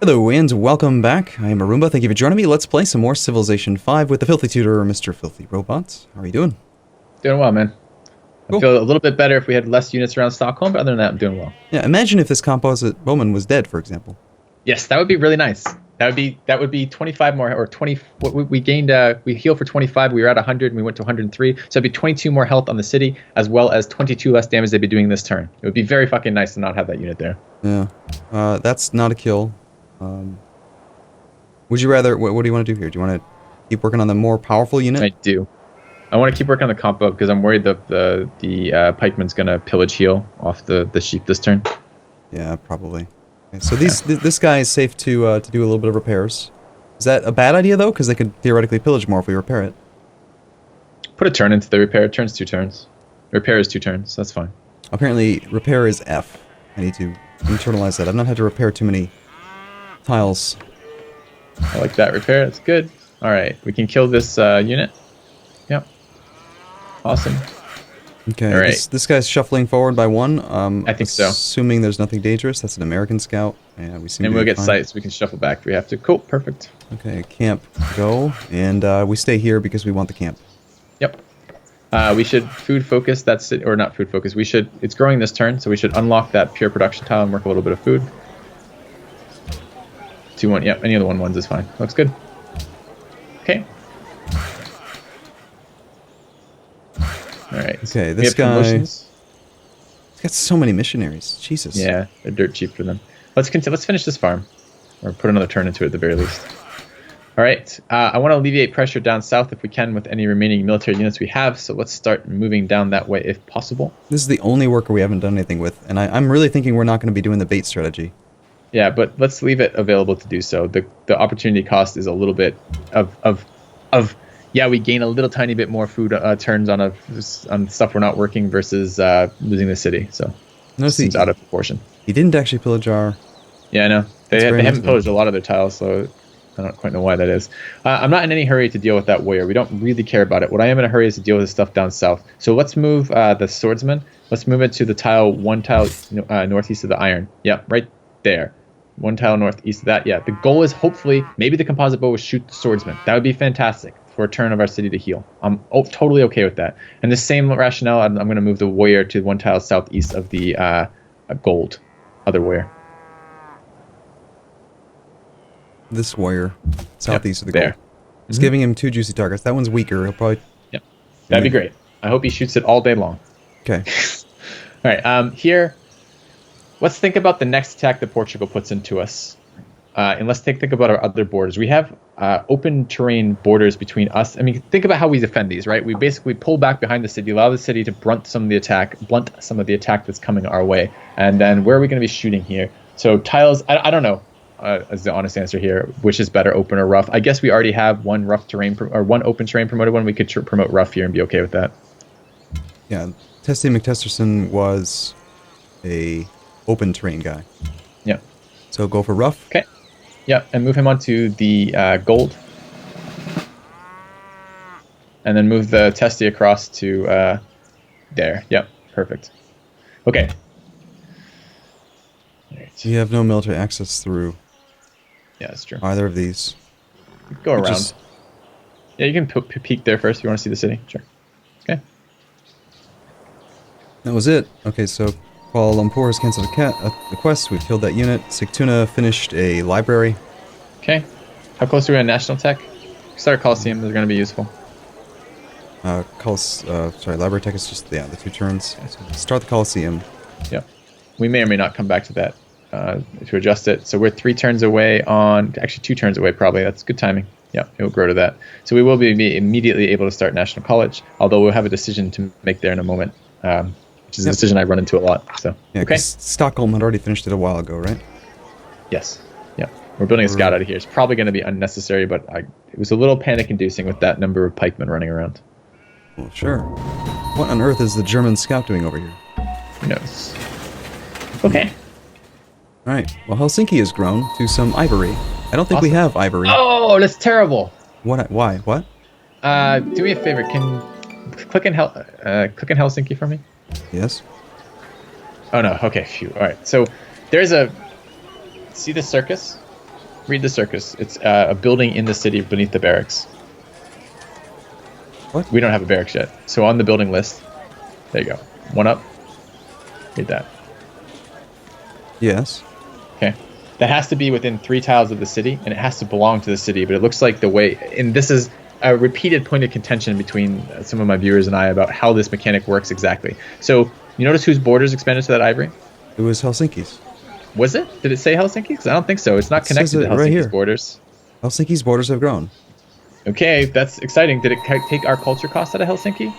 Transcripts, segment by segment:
Hello and welcome back. I am Arumba. Thank you for joining me. Let's play some more Civilization 5 with the Filthy Tutor, Mr. FilthyRobot. How are you doing? Doing well, man. I Cool. feel a little bit better if we had less units around Stockholm, but other than that, I'm doing well. Yeah, imagine if this composite bowman was dead, for example. Yes, that would be really nice. That would be 25 more or 20. What we gained, we healed for 25. We were at 100 and we went to 103. So it'd be 22 more health on the city, as well as 22 less damage they'd be doing this turn. It would be very fucking nice to not have that unit there. Yeah. That's not a kill. Would you rather... What do you want to do here? Do you want to keep working on the more powerful unit? I do. I want to keep working on the compo because I'm worried the pikeman's gonna pillage heal off the sheep this turn. Yeah, probably. Okay, so this guy is safe to do a little bit of repairs. Is that a bad idea, though? Because they could theoretically pillage more if we repair it. Put a turn into the repair. Turn's 2 turns. Repair is 2 turns. So that's fine. Apparently, repair is F. I need to internalize that. I've not had to repair too many tiles. I like that repair. That's good. All right, we can kill this unit. Yep. Awesome. Okay, all right. this guy's shuffling forward by 1. I think so. Assuming there's nothing dangerous. That's an American scout. Yeah, we seem and to we'll be get fine. sight so we can shuffle back if we have to. Cool, perfect. Okay, camp go, and we stay here because we want the camp. Yep. We should food focus. That's it, or not food focus. We should. It's growing this turn, so we should unlock that pure production tile and work a little bit of food. 2-1. Yep. Any of the 1-1s is fine. Looks good. Okay. All right. Okay, We this have guy... promotions. He's got so many missionaries. Jesus. Yeah, they're dirt cheap for them. Let's finish this farm, or put another turn into it at the very least. All right. I want to alleviate pressure down south if we can with any remaining military units we have. So let's start moving down that way if possible. This is the only worker we haven't done anything with, and I'm really thinking we're not going to be doing the bait strategy. Yeah, but let's leave it available to do so. The opportunity cost is a little bit of yeah, we gain a little tiny bit more food turns on stuff we're not working versus losing the city. So it seems out of proportion. He didn't actually pillage our... Yeah, I know. They very haven't nice pillaged a lot of their tiles, so I don't quite know why that is. I'm not in any hurry to deal with that warrior. We don't really care about it. What I am in a hurry is to deal with the stuff down south. So let's move the swordsman. Let's move it to the one tile northeast of the iron. Yeah, right there. 1 tile northeast of that. Yeah, the goal is hopefully maybe the composite bow will shoot the swordsman. That would be fantastic for a turn of our city to heal. I'm totally okay with that. And the same rationale, I'm going to move the warrior to 1 tile southeast of the gold other warrior. This warrior, southeast of the there. goal. It's giving him 2 juicy targets. That one's weaker. He'll probably... Yep. That'd be great. I hope he shoots it all day long. Okay. All right. Here, let's think about the next attack that Portugal puts into us. And let's think about our other borders. We have open terrain borders between us. I mean, think about how we defend these, right? We basically pull back behind the city, allow the city to blunt some of the attack that's coming our way. And then where are we going to be shooting here? So tiles, I don't know. As the honest answer here, which is better, open or rough? I guess we already have one rough terrain or one open terrain promoted one. We could promote rough here and be okay with that. Yeah, Testy McTesterson was a open terrain guy. Yeah. So go for rough. Okay. Yeah, and move him onto the gold. And then move the Testy across to there. Yep, perfect. Okay. Right. You have no military access through Yeah, that's true. either of these. Go around. Just... Yeah, you can peek there first if you want to see the city. Sure. Okay. That was it. Okay, so Kuala Lumpur has cancelled the quest. We've killed that unit. Sigtuna finished a library. Okay. How close are we on national tech? Start a Coliseum. They're going to be useful. Library tech is just, the 2 turns. So start the Coliseum. Yep. We may or may not come back to that to adjust it. So we're 3 turns away actually 2 turns away probably. That's good timing. Yeah, it will grow to that. So we will be immediately able to start National College, although we'll have a decision to make there in a moment, which is a decision I run into a lot. So Yeah, okay. Stockholm had already finished it a while ago, right? Yes. Yeah. We're building a scout out of here. It's probably going to be unnecessary, but it was a little panic-inducing with that number of pikemen running around. Well, sure. What on earth is the German scout doing over here? Who knows? Okay. Alright, well Helsinki has grown to some ivory. I don't think we have ivory. Oh, that's terrible. What? Why? What? Do me a favor. Can click in Helsinki for me? Yes. Oh no. Okay. Phew. All right. So there's a. See the circus? Read the circus. It's a building in the city beneath the barracks. What? We don't have a barracks yet. So on the building list, there you go. One up. Read that. Yes. Okay. That has to be within 3 tiles of the city, and it has to belong to the city. But it looks like the way, and this is a repeated point of contention between some of my viewers and I about how this mechanic works exactly. So you notice whose borders expanded to that ivory? It was Helsinki's. Was it? Did it say Helsinki? Because I don't think so. It's not connected to right Helsinki's here. borders. Helsinki's borders have grown. Okay, that's exciting. Did it take our culture cost out of Helsinki?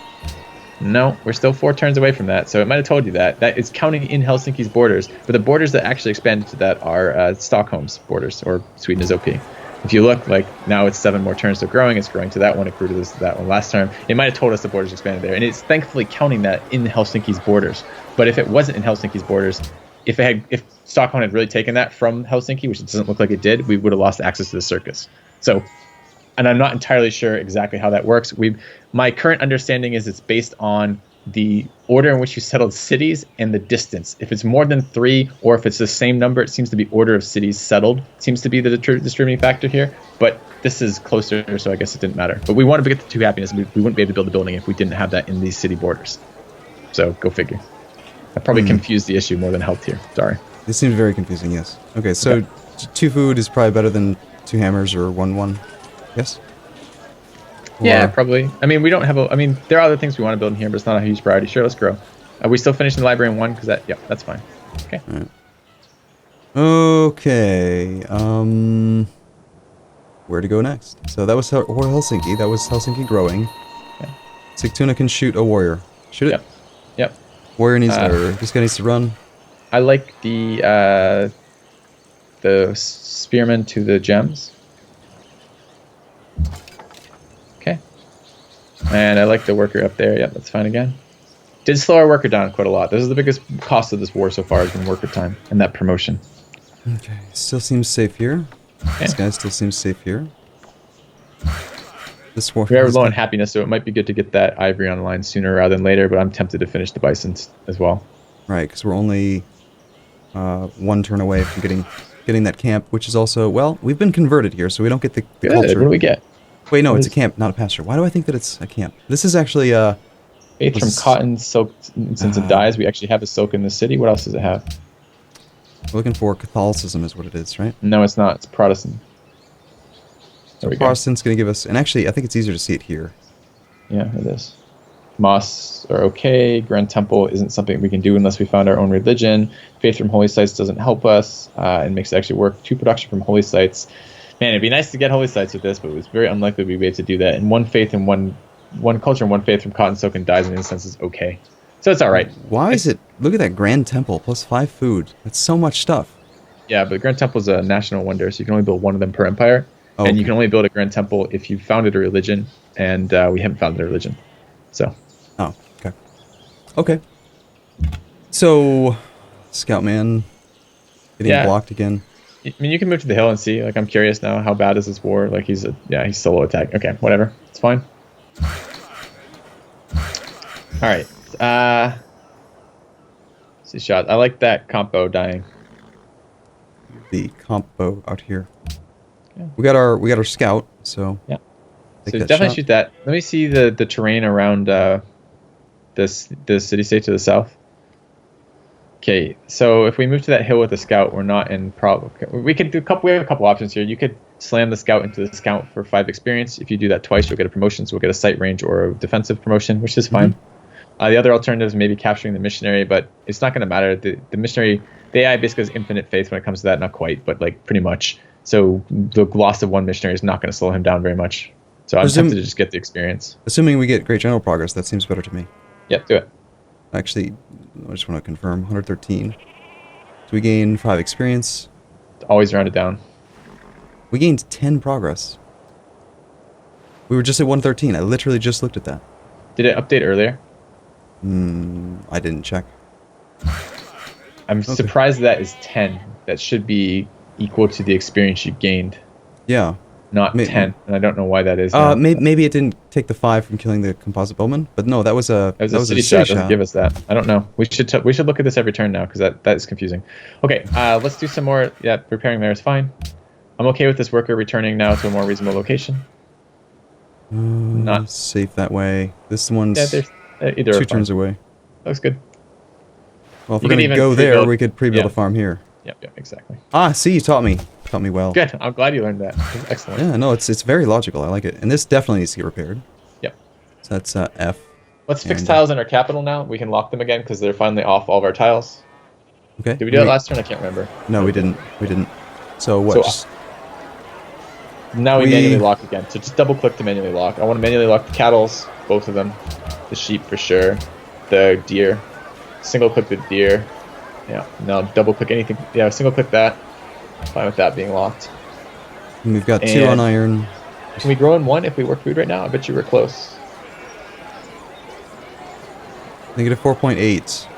No, we're still 4 turns away from that. So it might have told you that. That is counting in Helsinki's borders. But the borders that actually expanded to that are Stockholm's borders, or Sweden is OP. If you look, like, now it's 7 more turns still growing. It's growing to that one. It grew to that one last term. It might have told us the borders expanded there. And it's thankfully counting that in Helsinki's borders. But if it wasn't in Helsinki's borders, if Stockholm had really taken that from Helsinki, which it doesn't look like it did, we would have lost access to the circus. So, and I'm not entirely sure exactly how that works. My current understanding is it's based on the order in which you settled cities and the distance. If it's more than 3, or if it's the same number, it seems to be order of cities settled. Seems to be the distributing factor here. But this is closer, so I guess it didn't matter. But we wanted to get the 2 happiness. We wouldn't be able to build a building if we didn't have that in these city borders. So go figure. I probably confused the issue more than helped here. Sorry. This seems very confusing, yes. Okay, so 2 food is probably better than 2 hammers or 1-1. Yes? Yeah, Or- probably. I mean, we don't have I mean, there are other things we want to build in here, but it's not a huge priority. Sure, let's grow. Are we still finishing the library in 1? Because that's fine. Okay. All right. Okay. Where to go next? So that was Helsinki. That was Helsinki growing. Yeah. Sigtuna can shoot a warrior. Shoot it. Yep. Warrior needs this guy needs to run. I like the spearman to the gems. Okay. And I like the worker up there. Yep, that's fine again. Did slow our worker down quite a lot. This is the biggest cost of this war so far has been worker time and that promotion. Okay. Still seems safe here. Okay. This guy still seems safe here. This war. We are low on happiness, so it might be good to get that ivory online sooner rather than later, but I'm tempted to finish the bisons as well. Right, because we're only 1 turn away from getting that camp, which is also, well, we've been converted here, so we don't get the Good. culture. What do we get? Wait, no, it's a camp, not a pasture. Why do I think that it's a camp? This is actually Faith from cotton, silk, since it dyes. We actually have a silk in the city. What else does it have? we're looking for Catholicism is what it is, right? No, it's not. It's Protestant. There we go. Protestant's going to give us, and actually I think it's easier to see it here. Yeah, it is. Mosques are okay. Grand Temple isn't something we can do unless we found our own religion. Faith from holy sites doesn't help us. It makes it actually work. 2 production from holy sites. Man, it'd be nice to get holy sites with this, but it was very unlikely we'd be able to do that. And 1 faith and one culture and 1 faith from cotton, silk, and dyes in instance is okay. So it's all right. Why is it? Look at that Grand Temple plus 5 food. That's so much stuff. Yeah, but the Grand Temple is a national wonder, so you can only build 1 of them per empire. Oh, and okay. you can only build a Grand Temple if you founded a religion, and we haven't founded a religion. So. Oh, okay. Okay. So, Scoutman getting blocked again. I mean, you can move to the hill and see. Like, I'm curious now, how bad is this war? Like, he's solo attack. Okay, whatever. It's fine. All right. See shot. I like that compo dying. The compo out here. Yeah. We got our scout, so Yeah. take So that definitely shot. shoot that. Let me see the terrain around the city state to the south. Okay, so if we move to that hill with the scout, we're not in problem. We could do we have a couple options here. You could slam the scout into the scout for 5 experience. If you do that twice, you'll get a promotion. So we'll get a sight range or a defensive promotion, which is fine. The other alternative is maybe capturing the missionary, but it's not going to matter. The missionary, the AI basically has infinite faith when it comes to that. Not quite, but like pretty much. So the loss of 1 missionary is not going to slow him down very much. So I'm tempted to just get the experience. Assuming we get great general progress, that seems better to me. Yeah, do it. Actually, I just want to confirm 113. So we gain 5 experience. Always round it down. We gained 10 progress. We were just at 113. I literally just looked at that. Did it update earlier? I didn't check. I'm surprised that is 10. That should be equal to the experience you gained, Yeah. not 10. And I don't know why that is. Maybe it didn't take the 5 from killing the composite bowman, but no, that was a That was a city shot. Doesn't give us that. I don't know. We should look at this every turn now because that is confusing. Okay, let's do some more. Yeah, repairing there is fine. I'm okay with this worker returning now to a more reasonable location. Not safe that way. This one's there's either 2 turns away. Looks good. Well, if we're going to go there, we could pre-build a farm here. Yep, exactly. Ah, see, you taught me. Taught me well. Good. I'm glad you learned that. Excellent. Yeah, no, it's very logical. I like it. And this definitely needs to get repaired. Yep. So that's F. Let's fix tiles in our capital now. We can lock them again because they're finally off all of our tiles. Okay. Did we do it last turn? I can't remember. No, we didn't. So what? So, now we manually lock again. So just double click to manually lock. I want to manually lock the cattles, both of them. The sheep for sure. The deer. Single click the deer. Yeah. Now double click anything. Yeah, single click that. Fine with that being locked. And we've got 2 on iron. Can we grow in 1 if we work food right now? I bet you we're close. Negative 4.8.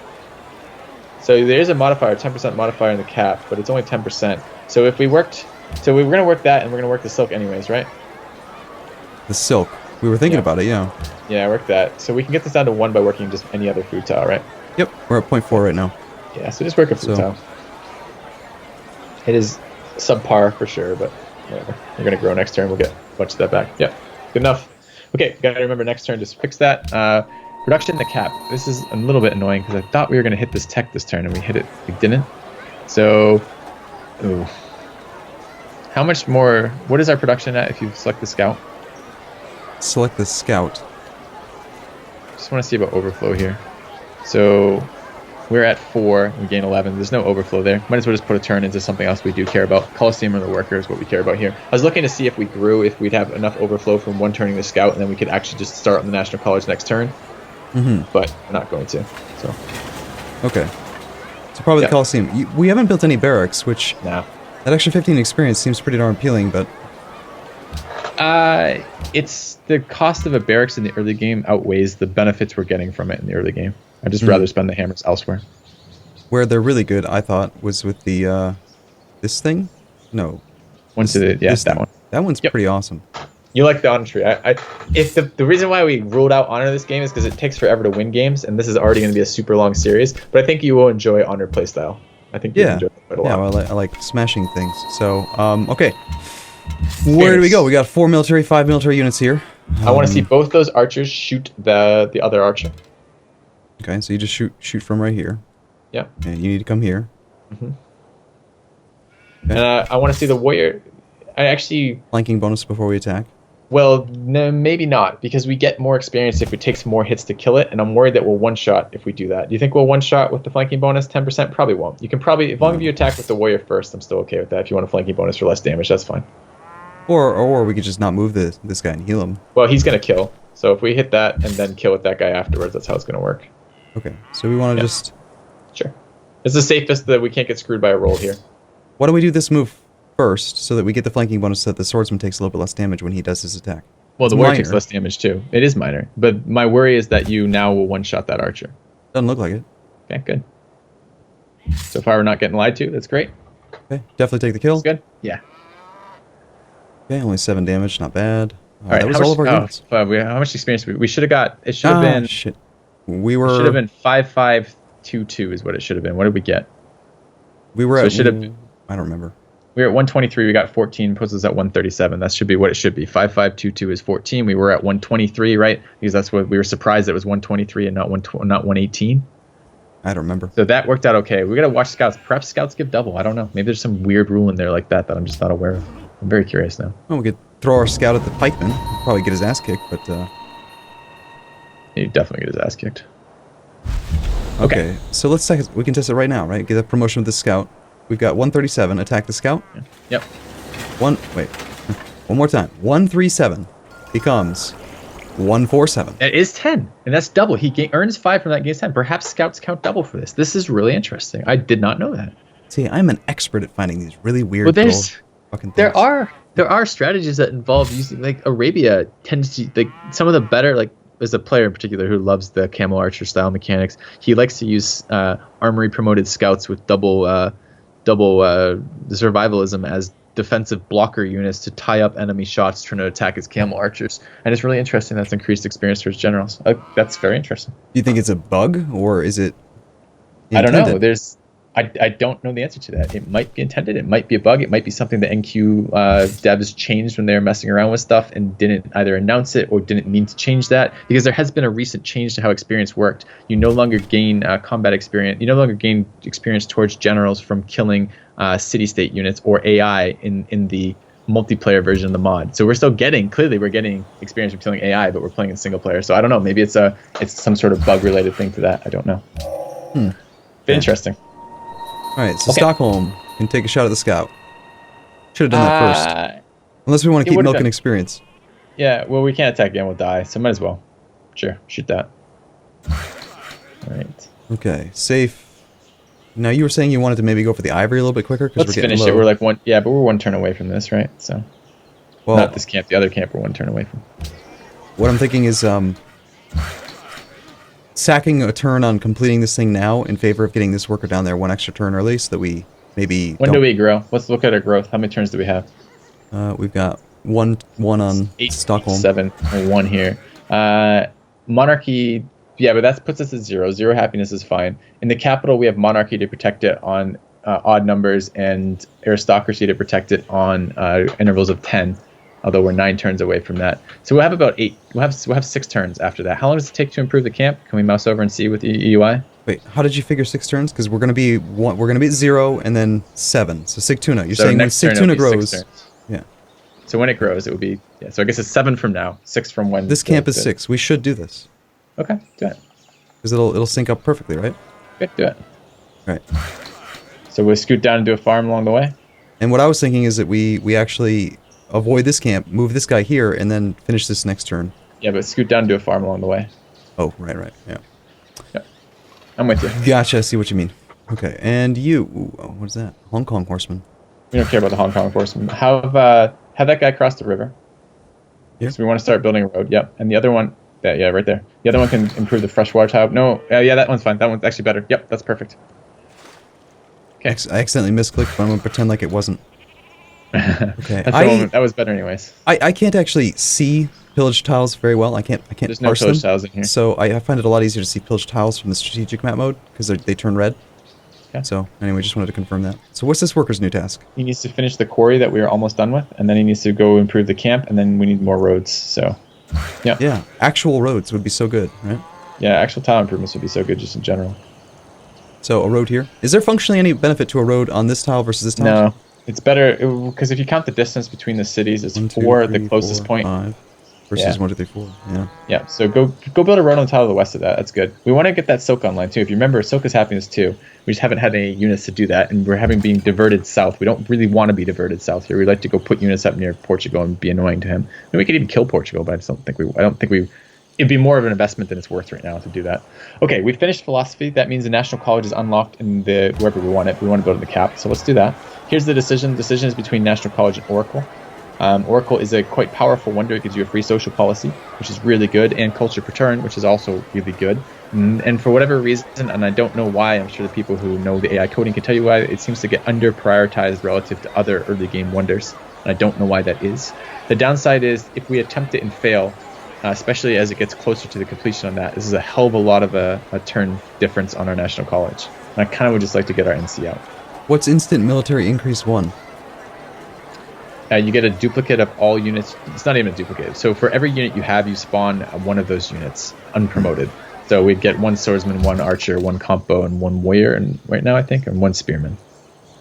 So there is a modifier, 10% modifier in the cap, but it's only 10%. So if we worked, so we were going to work that, and we're going to work the silk anyways, right? The silk. We were thinking about it, yeah. Yeah, work that. So we can get this down to 1 by working just any other food tile, right? Yep, we're at 0.4 right now. Yeah, so just work a food tile. It is subpar for sure, but whatever. We're going to grow next turn. We'll get a bunch of that back. Yep, good enough. Okay, got to remember next turn, just fix that. Production in the cap. This is a little bit annoying because I thought we were going to hit this tech this turn and we hit it. We didn't. So, ooh. How much more? What is our production at if you select the scout? Select the scout. Just want to see about overflow here. So, we're at 4. We gain 11. There's no overflow there. Might as well just put a turn into something else we do care about. Coliseum or the worker is what we care about here. I was looking to see if we grew, if we'd have enough overflow from 1 turning the scout, and then we could actually just start on the National College next turn. But we're not going to. So okay. So probably the Coliseum. We haven't built any barracks, which that extra 15 experience seems pretty darn appealing, but it's the cost of a barracks in the early game outweighs the benefits we're getting from it in the early game. I'd just rather spend the hammers elsewhere. Where they're really good, I thought, was with the this thing. No. That one. That one's pretty awesome. You like the honor tree. If the reason why we ruled out honor this game is because it takes forever to win games, and this is already going to be a super long series. But I think you will enjoy honor playstyle. I think you enjoy it quite a lot. Yeah, well, I like smashing things. So, okay. Where do we go? We got 4 military, 5 military units here. I want to see both those archers shoot the other archer. Okay, so you just shoot from right here. Yeah. And you need to come here. Okay. And I want to see the warrior. I actually flanking bonus before we attack. Well, no, maybe not, because we get more experience if it takes more hits to kill it, and I'm worried that we'll one-shot if we do that. Do you think we'll one-shot with the flanking bonus 10%? Probably won't. You can probably, as long as you attack with the warrior first, I'm still okay with that. If you want a flanking bonus for less damage, that's fine. Or we could just not move this guy and heal him. Well, he's going to kill. So if we hit that and then kill with that guy afterwards, that's how it's going to work. Okay, so we want to just... Sure. It's the safest that we can't get screwed by a roll here. Why don't we do this move first, so that we get the flanking bonus so that the swordsman takes a little bit less damage when he does his attack? Well, the warrior takes less damage too. It is minor. But my worry is that you now will one-shot that archer. Doesn't look like it. Okay, good. So far we're not getting lied to. That's great. Okay, definitely take the kill. That's good. Yeah. Okay, only 7 damage. Not bad. All right, that was all of our units. How much experience we should have got? It should have been... shit. We were... It should have been 5522 is what it should have been. What did we get? We were at... I don't remember. We were at 123. We got 14. Puts us at 137. That should be what it should be. 5522 is 14. We were at 123, right? Because that's what we were surprised it was 123 and not 118. I don't remember. So that worked out okay. We got to watch scouts. Perhaps scouts give double. I don't know. Maybe there's some weird rule in there like that I'm just not aware of. I'm very curious now. Well, we could throw our scout at the pikeman. He'll probably get his ass kicked, but... He'd definitely get his ass kicked. Okay, so let's test it. We can test it right now, right? Get a promotion with the scout. We've got 137. Attack the scout. Yep. One more time. 137 becomes 147. It is 10, and that's double. He earns 5 from that, gains 10. Perhaps scouts count double for this. This is really interesting. I did not know that. See, I'm an expert at finding these really weird fucking things. There are strategies that involve using, like Arabia tends to, like, some of the better, like, as a player in particular who loves the camel archer style mechanics, he likes to use armory promoted scouts with double survivalism as defensive blocker units to tie up enemy shots trying to attack his camel archers. And it's really interesting. That's increased experience for his generals. That's very interesting. Do you think it's a bug, or is it intended? I don't know. I don't know the answer to that. It might be intended. It might be a bug. It might be something the NQ devs changed when they were messing around with stuff and didn't either announce it or didn't mean to change that, because there has been a recent change to how experience worked. You no longer gain combat experience. You no longer gain experience towards generals from killing city-state units or AI in the multiplayer version of the mod. So we're still clearly we're getting experience from killing AI, but we're playing in single player. So I don't know. Maybe it's some sort of bug related thing to that. I don't know. But interesting. All right, so Stockholm can take a shot at the scout. Should have done that first. Unless we want to keep milking experience. Yeah, well, we can't attack again. We'll die. So might as well. Sure, shoot that. All right. Okay, safe. Now you were saying you wanted to maybe go for the ivory a little bit quicker because we're getting finish low. it. We're like one. Yeah, but we're one turn away from this, right? So, well, not this camp. The other camp we're one turn away from. What I'm thinking is sacking a turn on completing this thing now in favor of getting this worker down there one extra turn early, so that we maybe. When do we grow? Let's look at our growth. How many turns do we have? We've got one on 8, Stockholm. 7, or 1 here. Monarchy. Yeah, but that puts us at 0. 0 happiness is fine. In the capital, we have monarchy to protect it on odd numbers and aristocracy to protect it on intervals of 10. Although we're 9 turns away from that, so we'll have about 8. We'll have 6 turns after that. How long does it take to improve the camp? Can we mouse over and see with the EUI? Wait, how did you figure 6 turns? Because we're gonna be at 0 and then 7. So Sigtuna. You're saying when Sigtuna grows. Yeah. So when it grows, it would be So I guess it's 7 from now, 6 from when. This camp is 6. We should do this. Okay, do it. Because it'll sync up perfectly, right? Okay, do it. Right. So we'll scoot down and do a farm along the way. And what I was thinking is that we actually avoid this camp, move this guy here, and then finish this next turn. Yeah, but scoot down and do a farm along the way. Oh, right, yeah. Yeah, I'm with you. Gotcha, I see what you mean. Okay, and you, what is that? Hong Kong horseman. We don't care about the Hong Kong horseman. Have that guy cross the river. Yeah. So we want to start building a road. Yep, and the other one, yeah, right there. The other one can improve the freshwater tile. No, yeah, that one's fine. That one's actually better. Yep, that's perfect. Okay. I accidentally misclicked, but I'm gonna pretend like it wasn't. Okay, that was better anyways. I can't actually see pillage tiles very well. I can't There's no parse pillage them. tiles in here. So I find it a lot easier to see pillage tiles from the strategic map mode because they turn red. Okay. So anyway, just wanted to confirm that. So what's this worker's new task? He needs to finish the quarry that we are almost done with, and then he needs to go improve the camp, and then we need more roads. So, yeah. Yeah, actual roads would be so good, right? Yeah, actual tile improvements would be so good just in general. So a road here. Is there functionally any benefit to a road on this tile versus this tile? No, it's better because if you count the distance between the cities, it's 1, 2, 4 3, the closest 4, point. 5 versus 1, 2, 3, 4. Yeah. Yeah. So go build a road on the tile to the west of that. That's good. We want to get that Silk online too. If you remember, Silk is happiness too. We just haven't had any units to do that, and we're being diverted south. We don't really want to be diverted south here. We'd like to go put units up near Portugal and be annoying to him. I mean, we could even kill Portugal, but I don't think we. It'd be more of an investment than it's worth right now to do that. Okay, we finished philosophy. That means the National College is unlocked in wherever we want it. We want to build in the cap, so let's do that. Here's the decision. Decision is between National College and Oracle. Oracle is a quite powerful wonder. It gives you a free social policy, which is really good, and culture per turn, which is also really good. And for whatever reason, and I don't know why, I'm sure the people who know the AI coding can tell you why, it seems to get under prioritized relative to other early game wonders. And I don't know why that is. The downside is if we attempt it and fail, especially as it gets closer to the completion on that, this is a hell of a lot of a turn difference on our National College. And I kind of would just like to get our NC out. What's instant military increase 1? You get a duplicate of all units. It's not even a duplicate. So for every unit you have, you spawn one of those units, unpromoted. So we'd get 1 swordsman, 1 archer, 1 compo, and 1 warrior, and right now I think, and 1 spearman.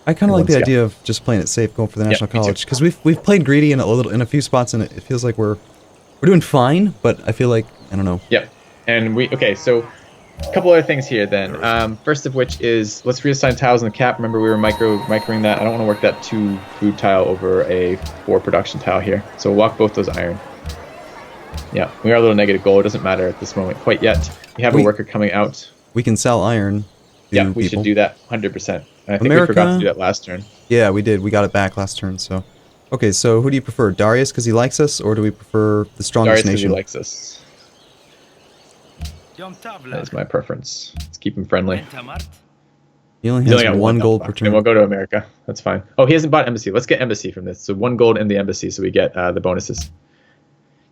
I kind of like the idea of just playing it safe, going for the National College, because we've played greedy in a few spots, and it feels like we're doing fine, but I feel like I don't know. Yep, and so a couple other things here then. First of which is let's reassign tiles in the cap. Remember we were microing that. I don't want to work that 2 food tile over a 4 production tile here. So we'll walk both those iron. Yeah, we are a little negative goal. It doesn't matter at this moment quite yet. We have a worker coming out. We can sell iron. Yeah, we should do that 100%. And I think we forgot to do that last turn. Yeah, we did. We got it back last turn. So, okay. So who do you prefer, Darius because he likes us, or do we prefer the strongest nation? Darius because he nation? likes us. That's my preference. Let's keep him friendly. He only has 1 gold per turn. And we'll go to America. That's fine. Oh, he hasn't bought embassy. Let's get embassy from this. So 1 gold in the embassy, so we get the bonuses.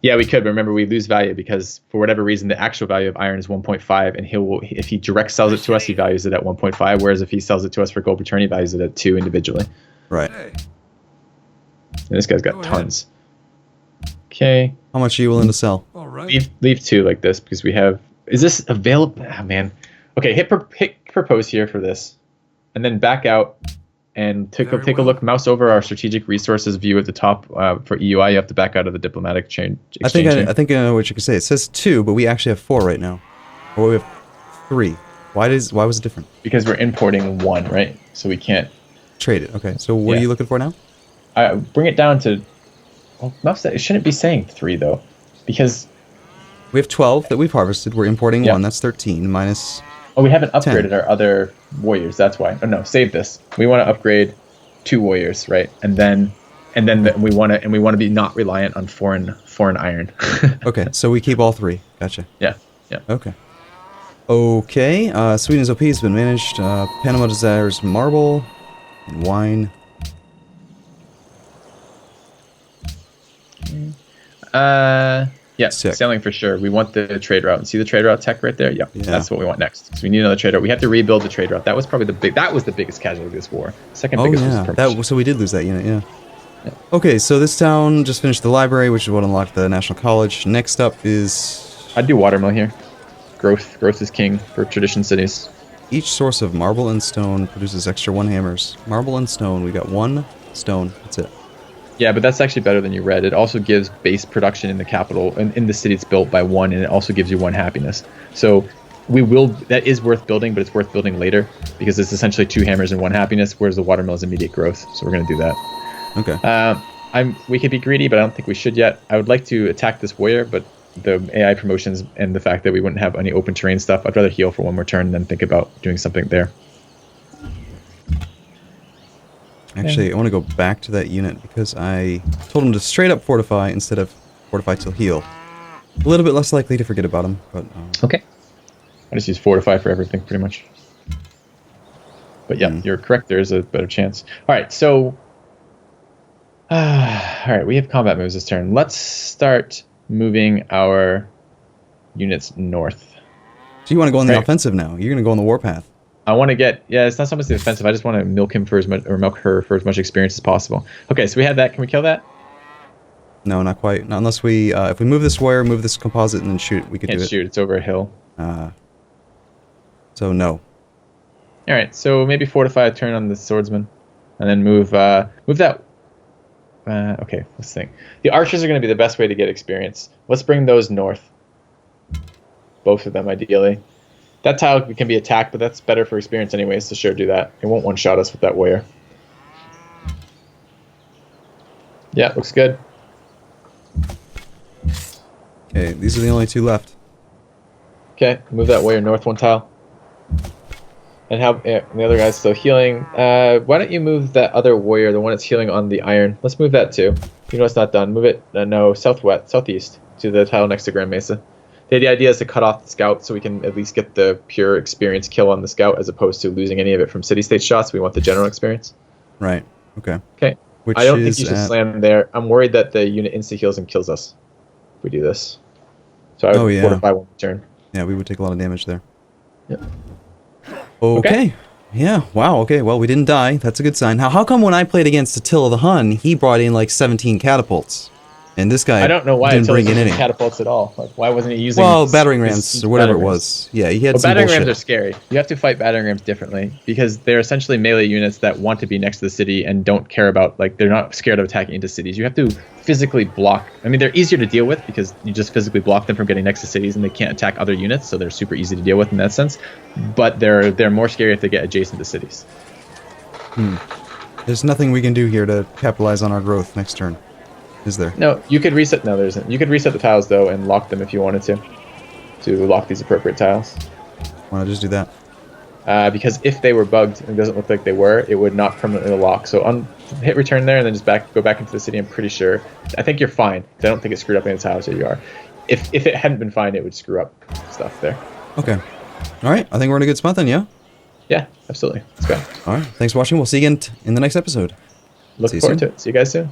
Yeah, we could. But remember, we lose value because for whatever reason, the actual value of iron is 1.5, and if he direct sells it to us, he values it at 1.5. Whereas if he sells it to us for gold return, he values it at 2 individually. Right. And this guy's got tons. Okay. How much are you willing to sell? All right. Leave 2 like this because we have. Is this available? Oh, man. Okay, hit propose here for this, and then back out. And take a look, mouse over our strategic resources view at the top for EUI. You have to back out of the diplomatic chain. I think I know what you can say. It says 2, but we actually have 4 right now. Or we have 3. Why was it different? Because we're importing 1, right? So we can't trade it. Okay. So what are you looking for now? Bring it down to. Well, mouse. It shouldn't be saying 3 though, because we have 12 that we've harvested. We're importing 1. That's 13 minus. Oh, we haven't upgraded 10. our other warriors. That's why. Oh no, save this. We want to upgrade 2 warriors, right? And then we want to be not reliant on foreign iron. Okay, so we keep all 3. Gotcha. Yeah. Okay. Okay. Sweden's OP has been managed. Panama desires marble and wine. Yeah, Sick. sailing for sure. We want the trade route. See the trade route tech right there? Yeah, that's what we want next. So we need another trade route. We have to rebuild the trade route. That was probably the biggest casualty of this war. Second biggest was promotion. So we did lose that unit, yeah. Okay, so this town just finished the library, which is what unlocked the National College. Next up is... I'd do watermill here. Growth is king for tradition cities. Each source of marble and stone produces extra 1 hammers. Marble and stone, we got 1 stone. That's it. Yeah, but that's actually better than you read. It also gives base production in the capital, in the city it's built by 1, and it also gives you 1 happiness. So that is worth building, but it's worth building later, because it's essentially 2 hammers and 1 happiness, whereas the watermill is immediate growth. So we're going to do that. Okay. We could be greedy, but I don't think we should yet. I would like to attack this warrior, but the AI promotions and the fact that we wouldn't have any open terrain stuff, I'd rather heal for 1 more turn than think about doing something there. Actually, I want to go back to that unit because I told him to straight up fortify instead of fortify till heal. A little bit less likely to forget about him, but... Okay. I just use fortify for everything, pretty much. But yeah, you're correct. There is a better chance. All right, so... all right, we have combat moves this turn. Let's start moving our units north. So you want to go on the offensive now? You're going to go on the warpath. I want to get, it's not so much the offensive. I just want to milk him for milk her for as much experience as possible. Okay, so we have that. Can we kill that? No, not quite. Not unless we, if we move this warrior, move this composite, and then shoot, we could do it. Can't shoot. It's over a hill. So no. All right, so maybe fortify a turn on the swordsman, and then move that. Okay, let's think. The archers are going to be the best way to get experience. Let's bring those north. Both of them, ideally. That tile can be attacked, but that's better for experience anyways, so sure, do that. It won't one-shot us with that warrior. Yeah, looks good. Okay, these are the only 2 left. Okay, move that warrior north 1 tile. And the other guy's still healing. Why don't you move that other warrior, the one that's healing on the iron? Let's move that too. You know it's not done. Move it, southeast, to the tile next to Grand Mesa. The idea is to cut off the scout so we can at least get the pure experience kill on the scout as opposed to losing any of it from city-state shots. We want the general experience. Right. Okay. Okay. I don't think you should slam there. I'm worried that the unit insta-heals and kills us if we do this. So I would fortify 1 turn. Yeah, we would take a lot of damage there. Yep. Okay. Yeah, wow, okay, well, we didn't die. That's a good sign. How come when I played against Attila the Hun, he brought in like 17 catapults? And this guy I don't know why didn't bring in any catapults at all. Like, why wasn't he using? Well, battering rams or whatever it was. Yeah, he had some battering bullshit. rams are scary. You have to fight battering rams differently because they're essentially melee units that want to be next to the city and don't care about, like, they're not scared of attacking into cities. You have to physically block. I mean, they're easier to deal with because you just physically block them from getting next to cities and they can't attack other units, so they're super easy to deal with in that sense. But they're more scary if they get adjacent to cities. There's nothing we can do here to capitalize on our growth next turn. Is there? No, you could reset. No, there isn't. You could reset the tiles though and lock them if you wanted to lock these appropriate tiles. Why not just do that? Because if they were bugged and it doesn't look like they were, it would not permanently lock. So hit return there and then just go back into the city. I'm pretty sure. I think you're fine. I don't think it screwed up any tiles. Yeah, you are. If it hadn't been fine, it would screw up stuff there. Okay. All right. I think we're in a good spot then. Yeah. Yeah, absolutely. Let's go. All right. Thanks for watching. We'll see you again in the next episode. Look forward to it. See you guys soon.